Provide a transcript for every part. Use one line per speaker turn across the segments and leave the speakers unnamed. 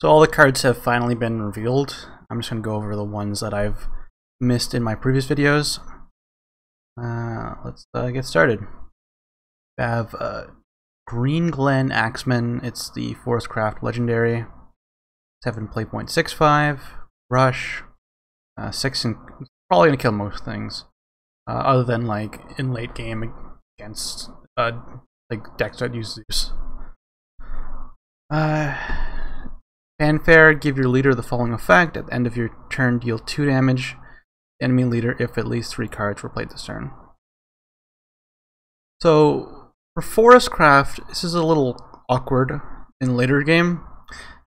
So all the cards have finally been revealed. I'm just going to go over the ones that I've missed in my previous videos. Let's get started. We have Green Glen Axeman. It's the Forestcraft Legendary. 7 play point 6/5. Rush. 6 and probably going to kill most things. Other than like in late game against like decks that use Zeus. Fanfare, give your leader the following effect. At the end of your turn, deal 2 damage to the enemy leader if at least 3 cards were played this turn. So, for Forestcraft, this is a little awkward in later game.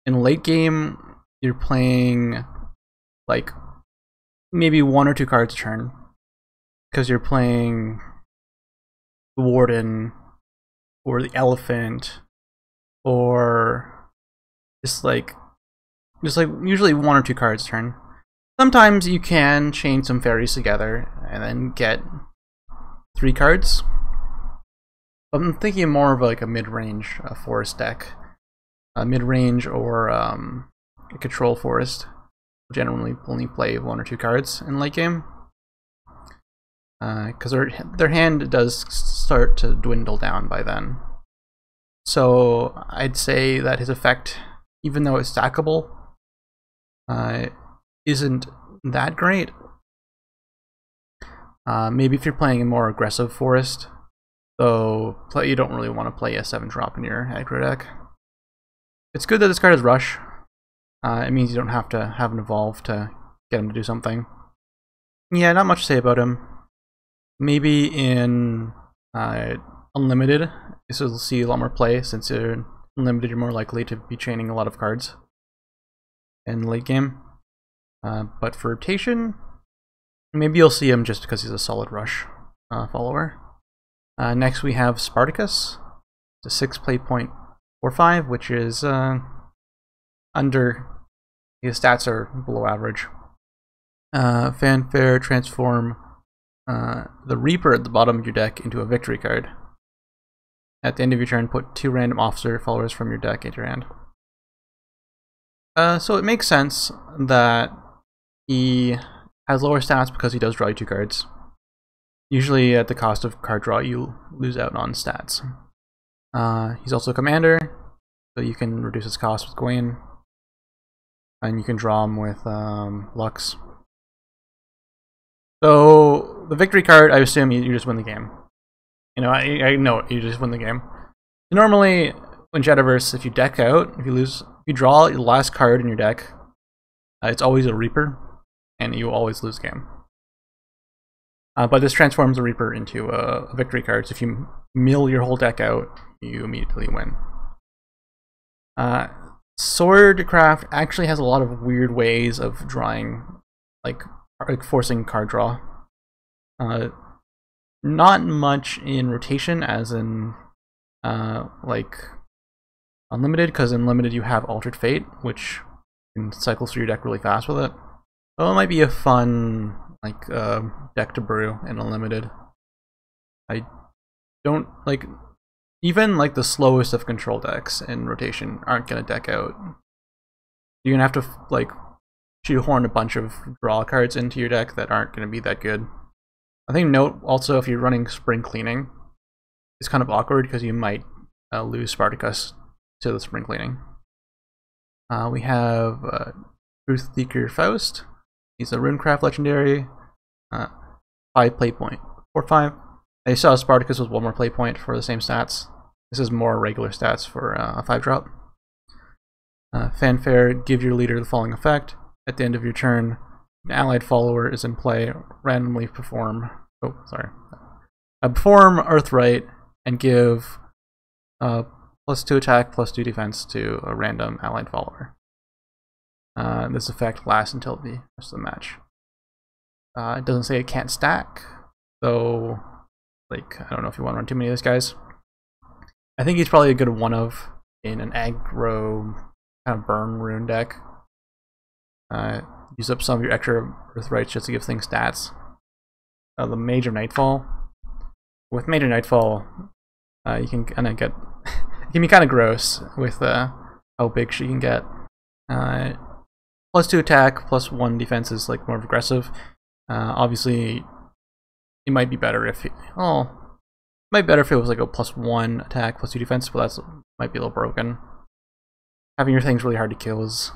In late game, you're playing like maybe 1 or 2 cards a turn. Because you're playing the Warden, or the Elephant, or just like usually 1 or 2 cards a turn. Sometimes you can chain some fairies together and then get 3 cards. I'm thinking more of like a mid-range forest deck. Mid-range or a control forest. Generally only play 1 or 2 cards in late game. Because their hand does start to dwindle down by then. So I'd say that his effect, even though it's stackable, isn't that great. Maybe if you're playing a more aggressive forest, though you don't really want to play a 7-drop in your aggro deck. It's good that this card is Rush. It means you don't have to have an evolve to get him to do something. Yeah, not much to say about him. Maybe in Unlimited, this will see a lot more play, since you're Unlimited, you're more likely to be chaining a lot of cards in late game. But for rotation, maybe you'll see him just because he's a solid Rush follower. Next we have Spartacus. It's a 6 play point 4/5, which is under. His stats are below average. Fanfare, transform the Reaper at the bottom of your deck into a victory card. At the end of your turn, put 2 random officer followers from your deck into your hand. So it makes sense that he has lower stats because he does draw you 2 cards. Usually at the cost of card draw, you lose out on stats. He's also a commander, so you can reduce his cost with Gawain. And you can draw him with Lux. So the victory card, I assume you just win the game. You know, I know you just win the game. Normally, in Shadowverse, if you deck out, if you draw the last card in your deck, it's always a Reaper, and you always lose the game. But this transforms the Reaper into a victory card, so if you mill your whole deck out, you immediately win. Swordcraft actually has a lot of weird ways of drawing, like forcing card draw. Not much in rotation, as in like Unlimited, because in Limited you have Altered Fate, which can cycle through your deck really fast with it. So it might be a fun like deck to brew in Unlimited. I don't like, even like the slowest of control decks in rotation aren't gonna deck out. You're gonna have to like shoehorn a bunch of draw cards into your deck that aren't gonna be that good. I think note also, if you're running Spring Cleaning, it's kind of awkward because you might lose Spartacus to the Spring Cleaning. We have Truth Seeker Faust. He's a Runecraft Legendary. 5 play point 4/5. I saw Spartacus with 1 more play point for the same stats. This is more regular stats for a 5-drop. Fanfare, give your leader the following effect. At the end of your turn, an allied follower is in play, randomly perform Earthright and give +2 attack, +2 defense to a random allied follower. This effect lasts until the rest of the match. It doesn't say it can't stack, so like I don't know if you want to run too many of these guys. I think he's probably a good one-of in an aggro kind of burn rune deck. Use up some of your extra Earthrights just to give things stats. The Mage of Nightfall. With Mage of Nightfall, you can kind of get it can be kind of gross with how big she can get. +2 attack, +1 defense is like more aggressive. Obviously, it might be better if it was like a +1 attack, +2 defense, but that's might be a little broken. Having your things really hard to kill is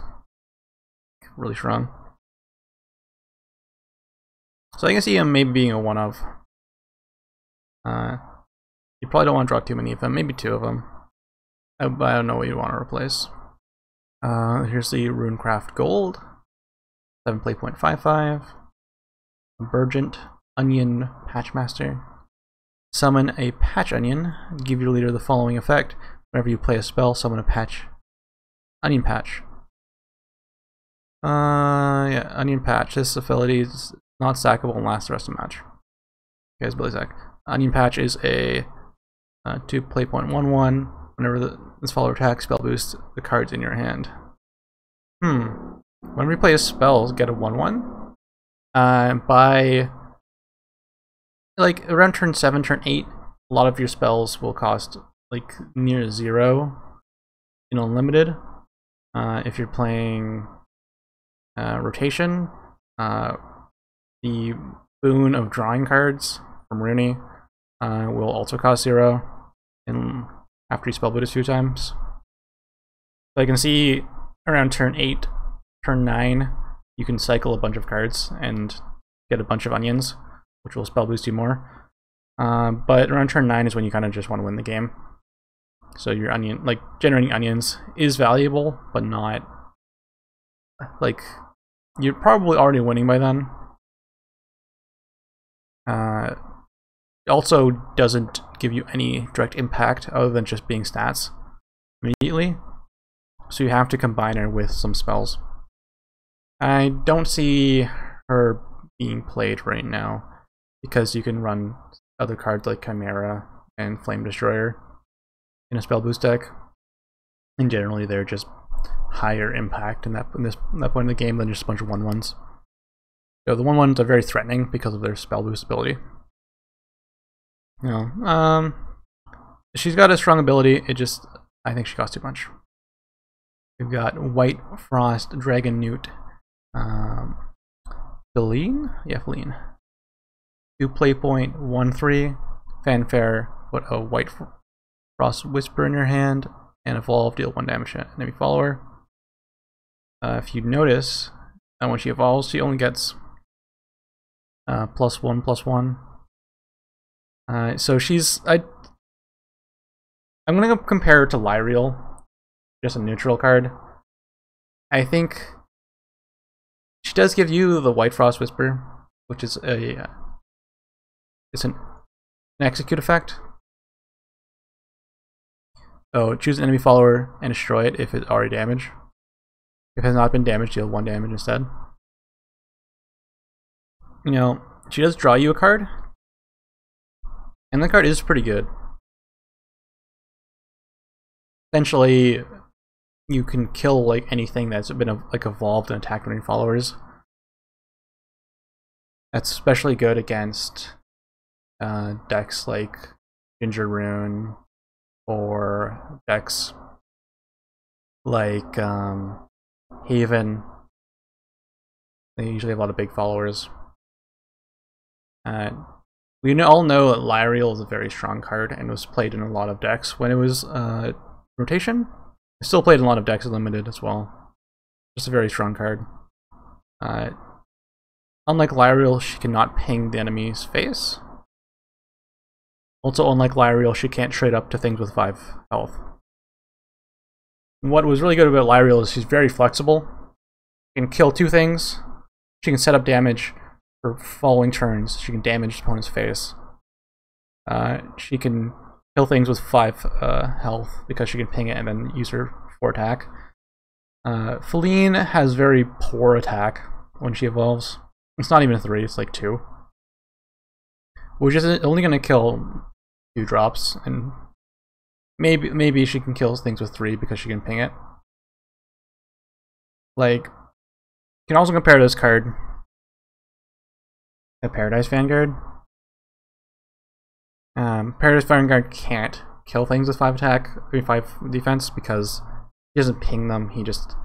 really strong. So I can see him maybe being a one of. You probably don't want to draw too many of them, maybe 2 of them. I don't know what you want to replace. Here's the Runecraft Gold, 7 play point 5/5. Burgent Onion Patchmaster. Summon a Patch Onion. Give your leader the following effect. Whenever you play a spell, summon a patch. Onion Patch. Yeah, Onion Patch. This ability is not stackable and lasts the rest of the match. Okay, it's Billy Sack. Onion Patch is a 2 play point 1/1. Whenever this follower attacks, spell boost the cards in your hand. When we play a spell, get a 1/1. By like around turn 7, turn 8, a lot of your spells will cost like near 0 in unlimited. If you're playing rotation, the boon of drawing cards from Rooney will also cost 0 after you spell boot a few times. So I can see around turn 8, turn 9, you can cycle a bunch of cards and get a bunch of onions, which will spell boost you more. But around turn 9 is when you kind of just want to win the game. So your onion, like generating onions, is valuable, but not like you're probably already winning by then. It also doesn't give you any direct impact other than just being stats immediately. So you have to combine her with some spells. I don't see her being played right now because you can run other cards like Chimera and Flame Destroyer in a spell boost deck, and generally they're just higher impact in that point in the game than just a bunch of 1/1s. So the 1/1s are very threatening because of their spell boost ability. You know, she's got a strong ability. I think she costs too much. We've got White Frost Dragon Newt. Feline? Yeah, Feline. 2 play point 1/3. Fanfare. Put a White Frost Whisper in your hand and evolve. Deal 1 damage to enemy follower. If you notice, when she evolves, she only gets +1/+1. So I'm gonna compare her to Lyrial, just a neutral card. I think she does give you the White Frost Whisper, which is it's an execute effect. Oh, choose an enemy follower and destroy it if it's already damaged. If it has not been damaged, deal 1 damage instead. You know, she does draw you a card, and the card is pretty good. Essentially, you can kill like anything that's been like evolved and attacked enemy followers. That's especially good against decks like Ginger Rune or decks like Haven. They usually have a lot of big followers. We all know that Lyrial is a very strong card and was played in a lot of decks when it was rotation. It's still played in a lot of decks limited as well. Just a very strong card. Unlike Lyrial, she cannot ping the enemy's face. Also, unlike Lyrial, she can't trade up to things with 5 health. What was really good about Lyrial is she's very flexible. She can kill 2 things. She can set up damage for following turns. She can damage the opponent's face. She can kill things with 5 health because she can ping it and then use her for attack. Feline has very poor attack when she evolves. It's not even a 3, it's like 2. Which is only going to kill 2 drops, and maybe she can kill things with 3 because she can ping it. Like, you can also compare this card to Paradise Vanguard. Paradise Vanguard can't kill things with 5 attack, 5 defense because he doesn't ping them. He just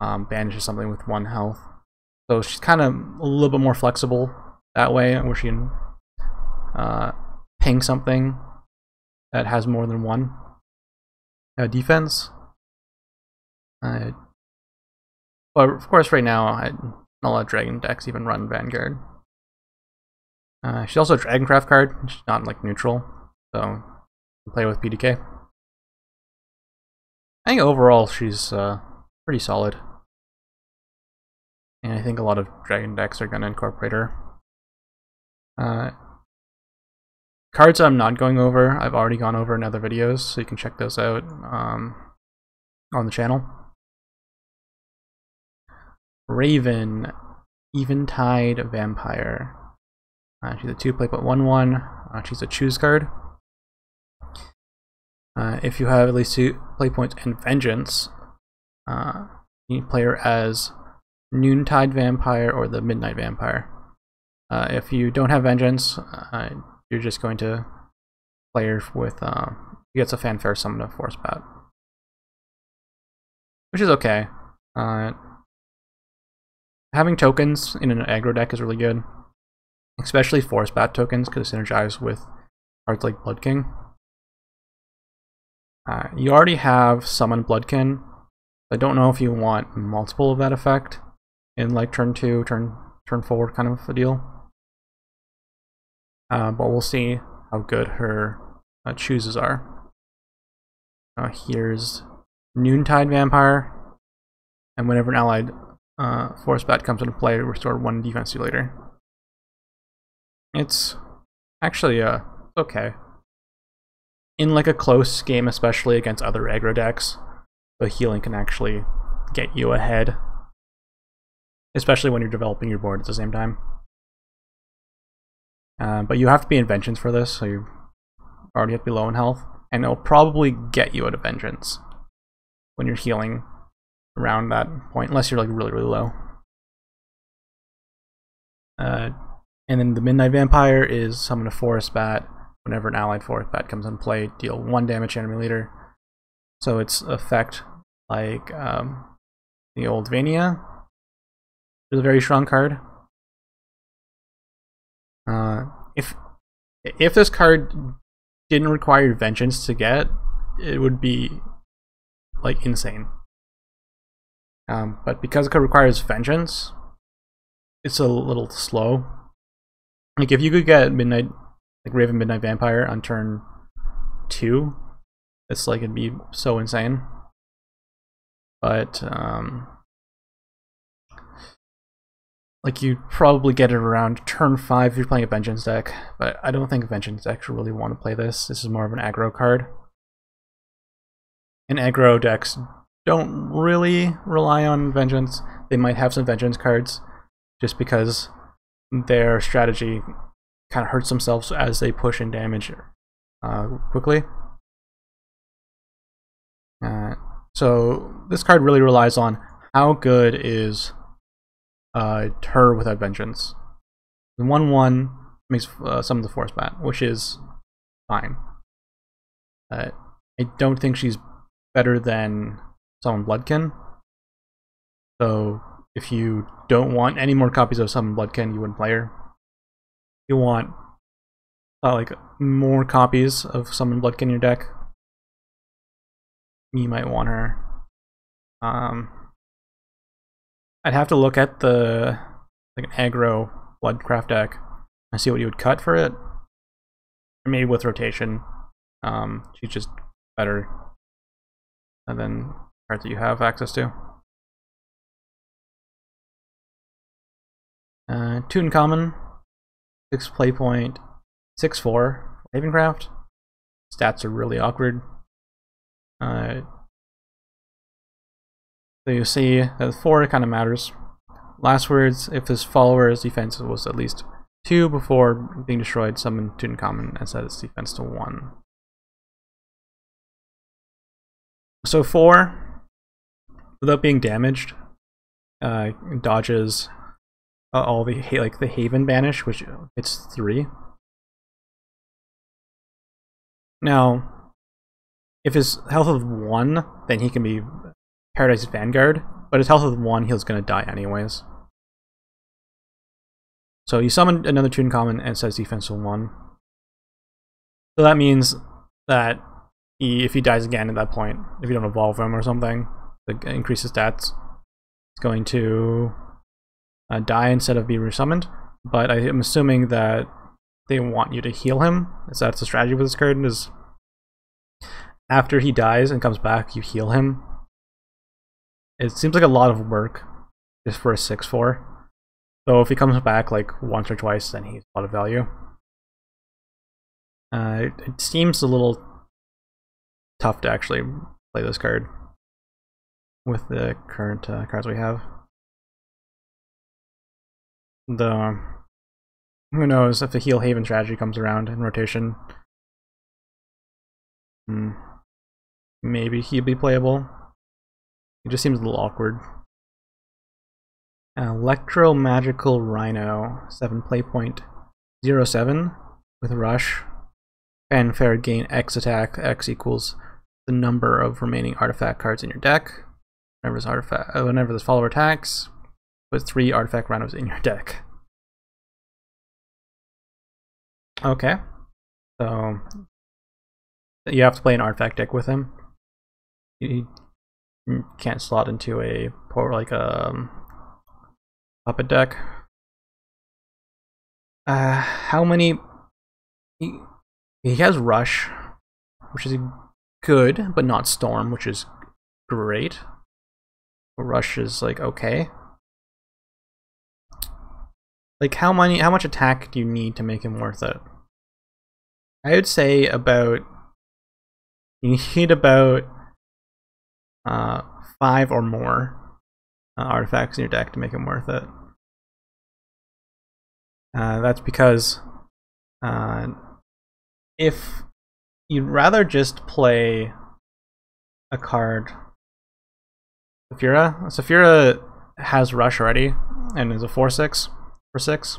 banishes something with 1 health. So she's kind of a little bit more flexible that way, where she can ping something that has more than 1 defense. But of course, right now, not a lot of Dragon decks even run Vanguard. She's also a Dragoncraft card. She's not like neutral, so you can play with PDK. I think overall she's pretty solid, and I think a lot of Dragon decks are going to incorporate her. Cards I'm not going over, I've already gone over in other videos, so you can check those out on the channel. Raven, Eventide Vampire. She's a 2-play but 1/1. She's a choose card. If you have at least 2 play points and Vengeance, you play her as Noontide Vampire or the Midnight Vampire. If you don't have Vengeance, you're just going to play her with, she gets a Fanfare Summon of Force Bat, which is okay. Having tokens in an aggro deck is really good, especially Force Bat tokens, because it synergize with cards like Blood King. You already have Summon Bloodkin. I don't know if you want multiple of that effect in like turn 2, turn 4 kind of a deal. But we'll see how good her chooses are. Here's Noontide Vampire, and whenever an allied Force Bat comes into play, restore 1 defense to you later. It's actually okay. In like a close game, especially against other aggro decks, the healing can actually get you ahead, especially when you're developing your board at the same time. But you have to be in Vengeance for this, so you already have to be low in health, and it'll probably get you out of Vengeance when you're healing around that point, unless you're like really low. And then the Midnight Vampire is summon a Forest Bat. Whenever an allied Force Bat comes in play, deal 1 damage to enemy leader. So its effect, like the old Vania, is a very strong card. If this card didn't require Vengeance to get, it would be like insane. But because it requires Vengeance, it's a little slow. Like if you could get Raven Midnight Vampire on turn 2, it's like it'd be so insane. But like you'd probably get it around turn 5 if you're playing a Vengeance deck, but I don't think Vengeance decks really want to play this. This is more of an aggro card. And aggro decks don't really rely on Vengeance. They might have some Vengeance cards just because their strategy kind of hurts themselves as they push in damage quickly. So this card really relies on how good is her without Vengeance. The 1/1 makes some of the Force Bat, which is fine. I don't think she's better than Summon Bloodkin. So if you don't want any more copies of Summon Bloodkin, you wouldn't play her. You want like more copies of Summon Bloodkin in your deck, you might want her. I'd have to look at the like an aggro Bloodcraft deck and see what you would cut for it. Maybe with rotation, she's just better than cards that you have access to. 2 in common, 6 play point, 6/4 Ravencraft. Stats are really awkward. So you see that 4 kind of matters. Last words, if his follower's defense was at least 2 before being destroyed, summon 2 in common and set its defense to 1. So 4, without being damaged, dodges all the the Haven Banish, which it's 3. Now, if his health of 1, then he can be Paradise Vanguard, but his health with 1, he was going to die anyways. So you summon another Toon Common and it says defense with 1. So that means that if he dies again at that point, if you don't evolve him or something, to increase his stats, it's going to die instead of be resummoned. But I am assuming that they want you to heal him. So that's the strategy with this card, is after he dies and comes back, you heal him. It seems like a lot of work just for a 6/4. So if he comes back like once or twice, then he's a lot of value. It seems a little tough to actually play this card with the current cards we have. Though, who knows if the Heal Haven strategy comes around in rotation. Maybe he'd be playable. It just seems a little awkward. Electro Magical Rhino, 7 play point 0/7 with Rush. Fanfare, gain X attack. X equals the number of remaining artifact cards in your deck. Whenever this follower attacks, put 3 artifact rhinos in your deck. Okay, so you have to play an artifact deck with him. You can't slot into a puppet deck. How many? He has Rush, which is good, but not Storm, which is great. Rush is like okay. Like how much attack do you need to make him worth it? I would say about you need about 5 or more artifacts in your deck to make him worth it. That's because if you'd rather just play a card, Safira has Rush already and is a 4/6 for 6.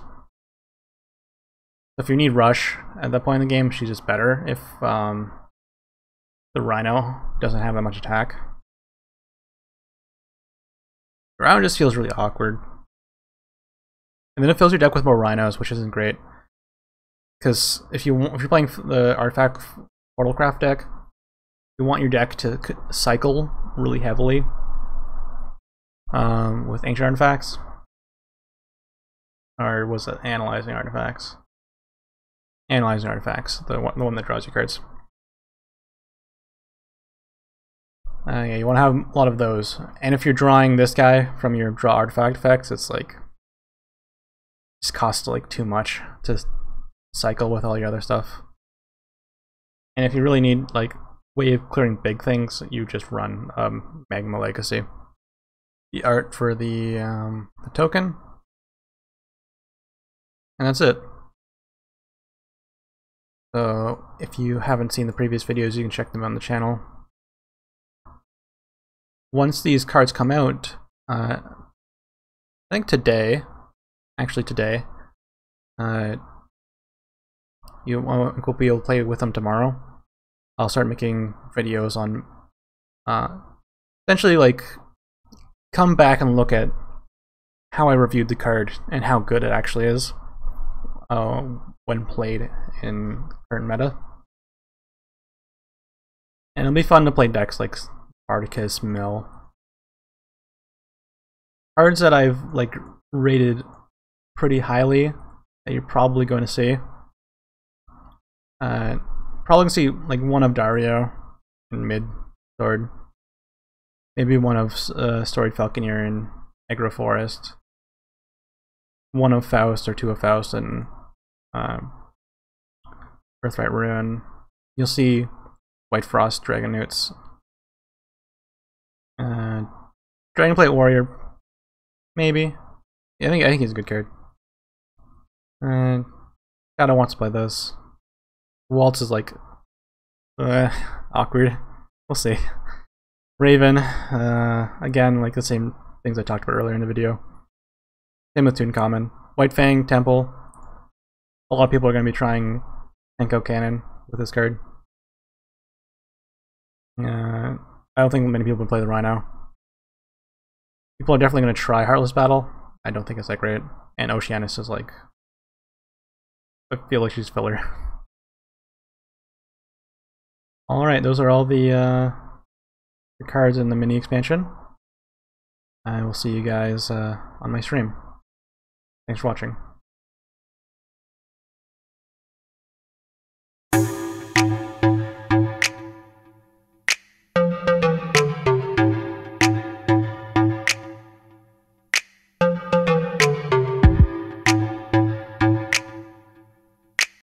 If you need Rush at that point in the game, she's just better if the Rhino doesn't have that much attack. The Rhino just feels really awkward. And then it fills your deck with more Rhinos, which isn't great. Because if you're playing the Artifact Portalcraft deck, you want your deck to cycle really heavily with Ancient Artifacts. Or was it Analyzing Artifacts? Analyzing Artifacts, the one that draws you cards. Yeah, you want to have a lot of those. And if you're drawing this guy from your draw artifact effects, it's like just costs like too much to cycle with all your other stuff. And if you really need like way of clearing big things, you just run Magma Legacy. The art for the token, and that's it. So if you haven't seen the previous videos, you can check them on the channel. Once these cards come out, I think today, actually today, we'll be able to play with them tomorrow. I'll start making videos on essentially like come back and look at how I reviewed the card and how good it actually is when played in current meta. And it'll be fun to play decks like Spartacus, Mill. Cards that I've like rated pretty highly that you're probably going to see. Probably gonna see like one of Dario in mid sword. Maybe one of Storied Falconeer in Aggro Forest. One of Faust or 2 of Faust and Birthright Ruin. You'll see White Frost, Dragon Newts. Dragonplate Warrior, maybe. Yeah, I think he's a good card. Shadow wants to play this. Waltz is like awkward. We'll see. Raven, again, like the same things I talked about earlier in the video. Same with Toon Common. White Fang, Temple. A lot of people are going to be trying Tenko Cannon with this card. I don't think many people can play the Rhino. People are definitely going to try Heartless Battle. I don't think it's that great. And Oceanus is like... I feel like she's filler. Alright, those are all the cards in the mini expansion. I will see you guys on my stream. Thanks for watching.